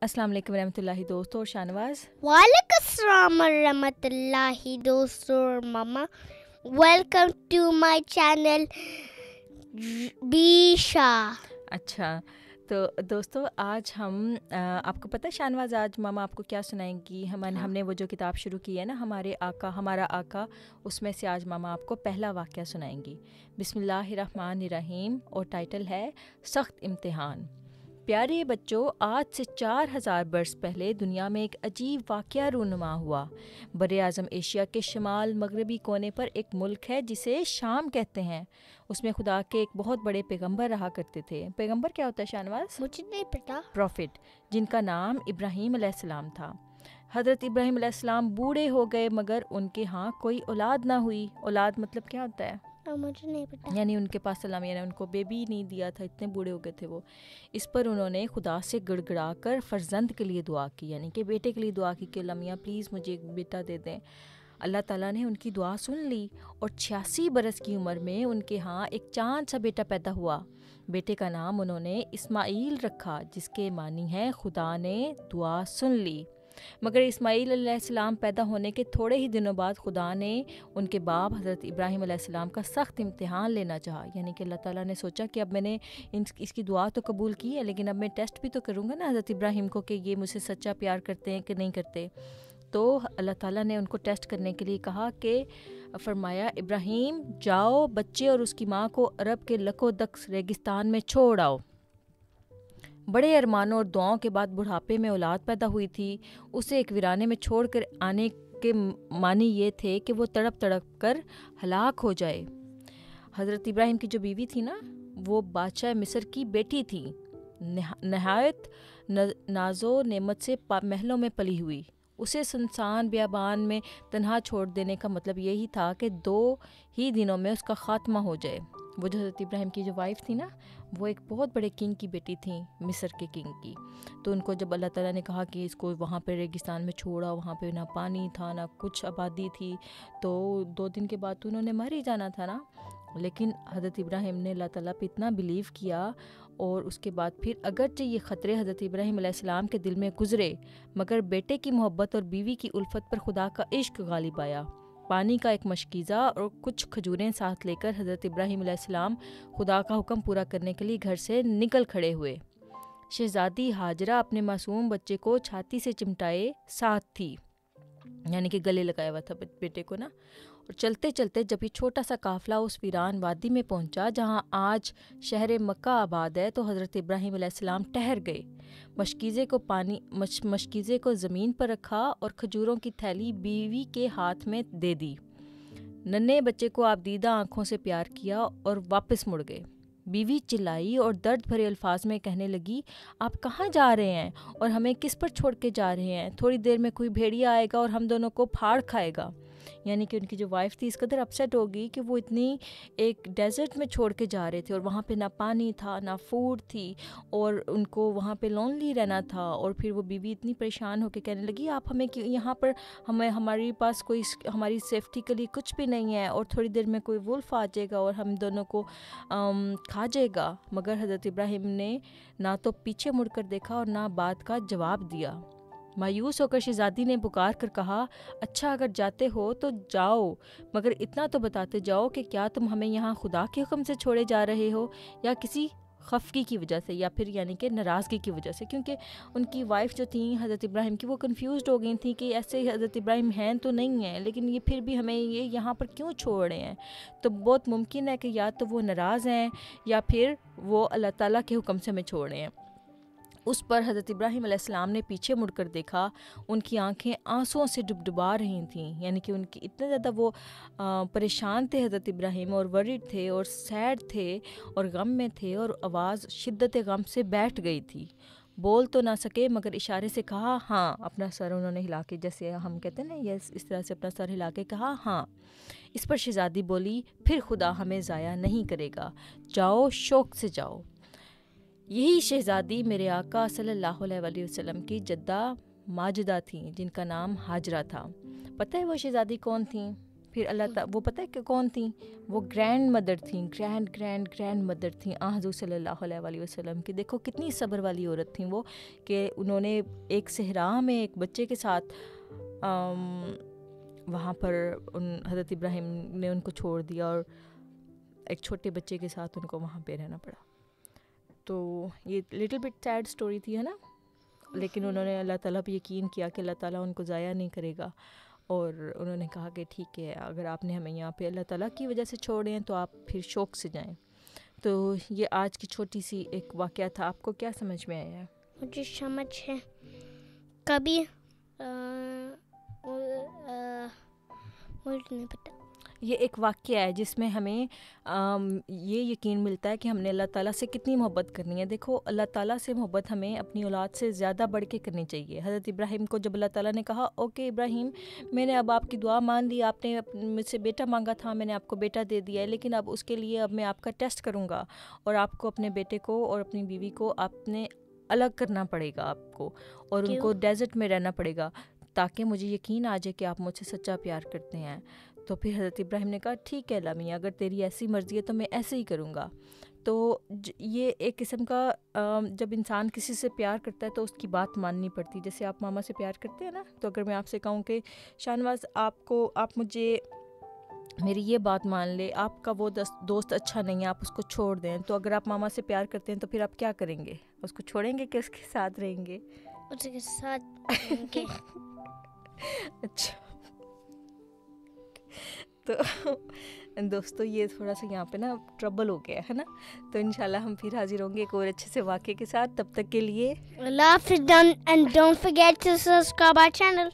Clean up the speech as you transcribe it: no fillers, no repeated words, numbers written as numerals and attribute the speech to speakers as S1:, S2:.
S1: السلام علیکم ورحمۃ اللہ دوستو اور شاہنواز.
S2: وعلیکم السلام ورحمۃ اللہ دوستو اور ماما. ویلکم ٹو مائی چینل بیشا.
S1: اچھا تو دوستو آج ہم آپ کو پتہ ہے شاہنواز آج ماما آپ کو کیا سنائیں گی. ہم نے وہ جو کتاب شروع کی ہے نا ہمارا آقا, اس میں سے آج ماما آپ کو پہلا واقعہ سنائیں گی. بسم اللہ الرحمن الرحیم, اور ٹائٹل ہے سخت امتحان. پیارے بچوں, آج سے 4000 برس پہلے دنیا میں ایک عجیب واقعہ رونما ہوا. بر اعظم ایشیا کے شمال مغربی کونے پر ایک ملک ہے جسے شام کہتے ہیں. اس میں خدا کے ایک بہت بڑے پیغمبر رہا کرتے تھے. پیغمبر کیا ہوتا ہے شاہنواز؟
S2: مجھے نہیں پتا.
S1: پروفٹ, جن کا نام ابراہیم علیہ السلام تھا. حضرت ابراہیم علیہ السلام بوڑھے ہو گئے مگر ان کے ہاں کوئی اولاد نہ ہوئی. اولاد مطلب کیا ہوتا ہے؟
S2: مجھے نہیں پتا.
S1: یعنی ان کے پاس سلام, یعنی ان کو بیبی نہیں دیا تھا, اتنے بوڑھے ہو گئے تھے وہ. اس پر انہوں نے خدا سے گڑ گڑا کر فرزند کے لیے دعا کی, یعنی کہ بیٹے کے لیے دعا کی کہ اللہ میاں پلیز مجھے ایک بیٹا دے دیں. اللہ تعالیٰ نے ان کی دعا سن لی اور 86 برس کی عمر میں ان کے ہاں ایک چاند سا بیٹا پیدا ہوا. بیٹے کا نام انہوں نے اسماعیل رکھا, جس کے معنی ہے خدا نے دعا سن لی. مگر اسماعیل علیہ السلام پیدا ہونے کے تھوڑے ہی دنوں بعد خدا نے ان کے باپ حضرت ابراہیم علیہ السلام کا سخت امتحان لینا چاہا. یعنی کہ اللہ تعالیٰ نے سوچا کہ اب میں نے اس کی دعا تو قبول کی ہے, لیکن اب میں ٹیسٹ بھی تو کروں گا نا حضرت ابراہیم کو کہ یہ مجھ سے سچا پیار کرتے ہیں کہ نہیں کرتے. تو اللہ تعالیٰ نے ان کو ٹیسٹ کرنے کے لیے کہا کہ فرمایا ابراہیم جاؤ بچے اور اس کی ماں کو عرب کے لکو دک ریگستان میں چھوڑ آؤ. بڑے ارمانوں اور دعاؤں کے بعد بڑھاپے میں اولاد پیدا ہوئی تھی. اسے ایک ویرانے میں چھوڑ کر آنے کے معنی یہ تھے کہ وہ تڑپ تڑپ کر ہلاک ہو جائے. حضرت ابراہیم کی جو بیوی تھی نا, وہ بادشاہ مصر کی بیٹی تھی. نہایت ناز و نعمت سے محلوں میں پلی ہوئی. اسے سنسان بیابان میں تنہا چھوڑ دینے کا مطلب یہی تھا کہ 2 ہی دنوں میں اس کا خاتمہ ہو جائے. وہ جو حضرت ابراہیم کی جو وائف تھی نا, وہ ایک بہت بڑے کنگ کی بیٹی تھیں, مصر کے کنگ کی. تو ان کو جب اللہ تعالیٰ نے کہا کہ اس کو وہاں پہ ریگستان میں چھوڑا, وہاں پہ نہ پانی تھا نہ کچھ آبادی تھی, تو 2 دن کے بعد تو انہوں نے مر ہی جانا تھا نا. لیکن حضرت ابراہیم نے اللہ تعالیٰ پہ اتنا بلیو کیا, اور اس کے بعد پھر اگرچہ یہ خطرے حضرت ابراہیم علیہ السلام کے دل میں گزرے, مگر بیٹے کی محبت اور بیوی کی الفت پر خدا کا عشق غالب آیا. پانی کا ایک مشکیزہ اور کچھ کھجوریں ساتھ لے کر حضرت ابراہیم علیہ السلام خدا کا حکم پورا کرنے کے لیے گھر سے نکل کھڑے ہوئے. شہزادی ہاجرہ اپنے معصوم بچے کو چھاتی سے چمٹائے ساتھ تھی, یعنی کہ گلے لگایا ہوا تھا بیٹے کو نا. اور چلتے چلتے جب یہ چھوٹا سا قافلہ اس ویران وادی میں پہنچا جہاں آج شہر مکہ آباد ہے, تو حضرت ابراہیم علیہ السلام ٹھہر گئے. مشکیزے کو زمین پر رکھا اور کھجوروں کی تھیلی بیوی کے ہاتھ میں دے دی. ننھے بچے کو آپ دیدہ آنکھوں سے پیار کیا اور واپس مڑ گئے. بیوی چلائی اور درد بھرے الفاظ میں کہنے لگی, آپ کہاں جا رہے ہیں اور ہمیں کس پر چھوڑ کے جا رہے ہیں؟ تھوڑی دیر میں کوئی بھیڑیا آئے گا اور ہم دونوں کو پھاڑ کھائے گا. یعنی کہ ان کی جو وائف تھی اس قدر اپسیٹ ہو گئی کہ وہ اتنی ایک ڈیزرٹ میں چھوڑ کے جا رہے تھے, اور وہاں پہ نہ پانی تھا نہ فوڈ تھی, اور ان کو وہاں پہ لونلی رہنا تھا. اور پھر وہ بیوی اتنی پریشان ہو کے کہنے لگی, آپ ہمیں یہاں پر ہمارے پاس کوئی ہماری سیفٹی کے لیے کچھ بھی نہیں ہے, اور تھوڑی دیر میں کوئی وولف آ جائے گا اور ہم دونوں کو کھا جائے گا. مگر حضرت ابراہیم نے نہ تو پیچھے مڑ کر دیکھا اور نہ بات کا جواب دیا. مایوس ہو کر شہزادی نے پکار کر کہا, اچھا اگر جاتے ہو تو جاؤ, مگر اتنا تو بتاتے جاؤ کہ کیا تم ہمیں یہاں خدا کے حکم سے چھوڑے جا رہے ہو یا کسی خفگی کی وجہ سے, یا پھر یعنی کہ ناراضگی کی وجہ سے. کیونکہ ان کی وائف جو تھیں حضرت ابراہیم کی, وہ کنفیوزڈ ہو گئی تھیں کہ ایسے حضرت ابراہیم ہیں تو نہیں ہیں, لیکن یہ پھر بھی ہمیں یہ یہاں پر کیوں چھوڑ رہے ہیں. تو بہت ممکن ہے کہ یا تو وہ ناراض ہیں یا پھر وہ اللہ تعالیٰ کے حکم سے ہمیں چھوڑ رہے ہیں. اس پر حضرت ابراہیم علیہ السلام نے پیچھے مڑ کر دیکھا. ان کی آنکھیں آنسوؤں سے ڈبڈبا رہی تھیں, یعنی کہ ان کی اتنے زیادہ وہ پریشان تھے حضرت ابراہیم, اور ورڈ تھے اور سیڈ تھے اور غم میں تھے, اور آواز شدت غم سے بیٹھ گئی تھی. بول تو نہ سکے مگر اشارے سے کہا ہاں. اپنا سر انہوں نے ہلا کے, جیسے ہم کہتے ہیں نا, یس, اس طرح سے اپنا سر ہلا کے کہا ہاں. اس پر شہزادی بولی, پھر خدا ہمیں ضائع نہیں کرے گا, جاؤ شوق سے جاؤ. یہی شہزادی میرے آقا صلی اللہ علیہ وآلہ وسلم کی جدہ ماجدہ تھیں, جن کا نام ہاجرہ تھا. پتہ ہے وہ شہزادی کون تھیں؟ پھر اللہ تعالیٰ وہ پتہ ہے کہ کون تھیں؟ وہ گرینڈ مدر تھیں، گرینڈ مدر تھیں حضور صلی اللہ علیہ وسلم کی. دیکھو کتنی صبر والی عورت تھیں وہ، کہ انہوں نے ایک صحرا میں ایک بچے کے ساتھ وہاں پر حضرت ابراہیم نے ان کو چھوڑ دیا اور ایک چھوٹے بچے کے ساتھ ان کو وہاں پہ رہنا پڑا. تو یہ لٹل بٹ سیڈ اسٹوری تھی ہے نا، لیکن انہوں نے اللہ تعالیٰ پہ یقین کیا کہ اللہ تعالیٰ ان کو ضائع نہیں کرے گا، اور انہوں نے کہا کہ ٹھیک ہے اگر آپ نے ہمیں یہاں پہ اللہ تعالیٰ کی وجہ سے چھوڑے ہیں تو آپ پھر شوق سے جائیں. تو یہ آج کی چھوٹی سی ایک واقعہ تھا. آپ کو کیا سمجھ میں آیا؟
S2: مجھے سمجھ ہے کبھی مجھے نہیں پتا.
S1: یہ ایک واقعہ ہے جس میں ہمیں یہ یقین ملتا ہے کہ ہم نے اللہ تعالیٰ سے کتنی محبت کرنی ہے. دیکھو اللہ تعالیٰ سے محبت ہمیں اپنی اولاد سے زیادہ بڑھ کے کرنی چاہیے. حضرت ابراہیم کو جب اللہ تعالیٰ نے کہا اوکے ابراہیم میں نے اب آپ کی دعا مان لی، آپ نے مجھ سے بیٹا مانگا تھا، میں نے آپ کو بیٹا دے دیا ہے، لیکن اب اس کے لیے اب میں آپ کا ٹیسٹ کروں گا اور آپ کو اپنے بیٹے کو اور اپنی بیوی کو آپ نے الگ کرنا پڑے گا آپ کو، اور ان کو ڈیزرٹ میں رہنا پڑے گا تاکہ مجھے یقین آ جائے کہ آپ مجھ سے سچا پیار کرتے ہیں. تو پھر حضرت ابراہیم نے کہا ٹھیک ہے اللہ میاں اگر تیری ایسی مرضی ہے تو میں ایسے ہی کروں گا. تو یہ ایک قسم کا جب انسان کسی سے پیار کرتا ہے تو اس کی بات ماننی پڑتی. جیسے آپ ماما سے پیار کرتے ہیں نا، تو اگر میں آپ سے کہوں کہ شاہنواز آپ مجھے میری یہ بات مان لے، آپ کا وہ دوست اچھا نہیں ہے، آپ اس کو چھوڑ دیں، تو اگر آپ ماما سے پیار کرتے ہیں تو پھر آپ کیا کریں گے؟ اس کو چھوڑیں گے کہ اس کے ساتھ رہیں گے؟
S2: اس کے ساتھ رہیں گے.
S1: اچھا تو دوستو یہ تھوڑا سا یہاں پہ نا ٹربل ہو گیا ہے نا، تو انشاءاللہ ہم پھر حاضر ہوں گے ایک اور اچھے سے واقعے کے ساتھ. تب تک کے لیے
S2: اللہ حافظ. And don't forget to subscribe our channel.